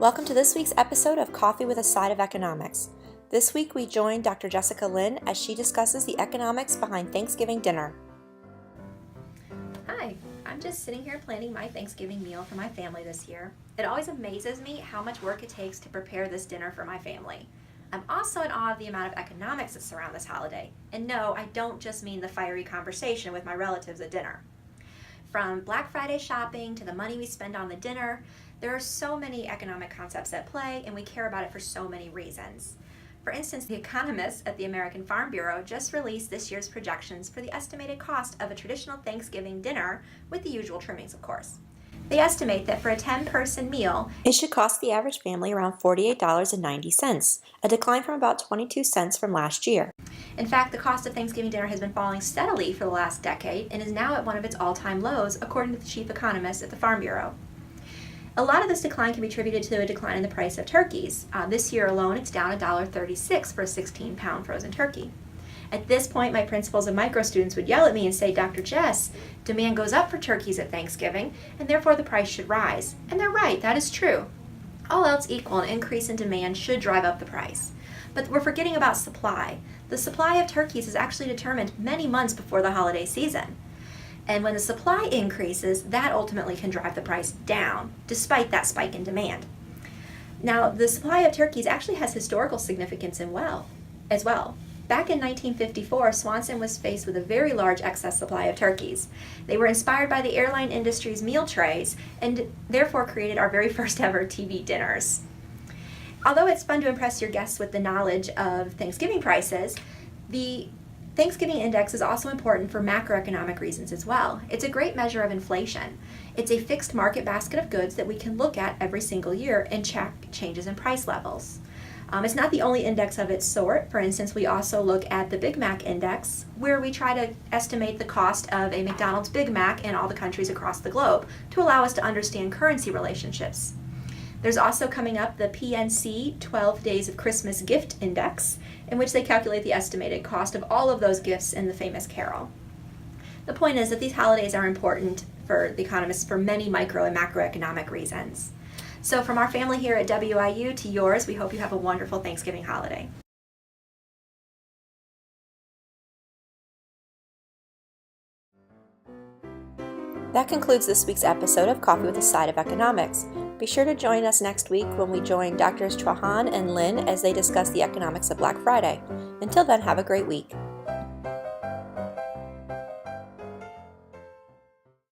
Welcome to this week's episode of Coffee with a Side of Economics. This week we join Dr. Jessica Lin as she discusses the economics behind Thanksgiving dinner. Hi, I'm just sitting here planning my Thanksgiving meal for my family this year. It always amazes me how much work it takes to prepare this dinner for my family. I'm also in awe of the amount of economics that surround this holiday. And no, I don't just mean the fiery conversation with my relatives at dinner. From Black Friday shopping to the money we spend on the dinner, there are so many economic concepts at play, and we care about it for so many reasons. For instance, the economists at the American Farm Bureau just released this year's projections for the estimated cost of a traditional Thanksgiving dinner, with the usual trimmings, of course. They estimate that for a 10-person meal, it should cost the average family around $48.90, a decline from about 22 cents from last year. In fact, the cost of Thanksgiving dinner has been falling steadily for the last decade and is now at one of its all-time lows, according to the chief economist at the Farm Bureau. A lot of this decline can be attributed to a decline in the price of turkeys. This year alone, it's down $1.36 for a 16-pound frozen turkey. At this point, my principals and micro students would yell at me and say, "Dr. Jess, demand goes up for turkeys at Thanksgiving, and therefore the price should rise." And they're right, that is true. All else equal, an increase in demand should drive up the price. But we're forgetting about supply. The supply of turkeys is actually determined many months before the holiday season. And when the supply increases, that ultimately can drive the price down, despite that spike in demand. Now, the supply of turkeys actually has historical significance as well. Back in 1954, Swanson was faced with a very large excess supply of turkeys. They were inspired by the airline industry's meal trays and therefore created our very first ever TV dinners. Although it's fun to impress your guests with the knowledge of Thanksgiving prices, the Thanksgiving Index is also important for macroeconomic reasons as well. It's a great measure of inflation. It's a fixed market basket of goods that we can look at every single year and check changes in price levels. It's not the only index of its sort. For instance, we also look at the Big Mac Index, where we try to estimate the cost of a McDonald's Big Mac in all the countries across the globe to allow us to understand currency relationships. There's also coming up the PNC 12 Days of Christmas Gift Index, in which they calculate the estimated cost of all of those gifts in the famous carol. The point is that these holidays are important for the economists for many micro and macroeconomic reasons. So from our family here at WIU to yours, we hope you have a wonderful Thanksgiving holiday. That concludes this week's episode of Coffee with a Side of Economics. Be sure to join us next week when we join Drs. Chauhan and Lin as they discuss the economics of Black Friday. Until then, have a great week.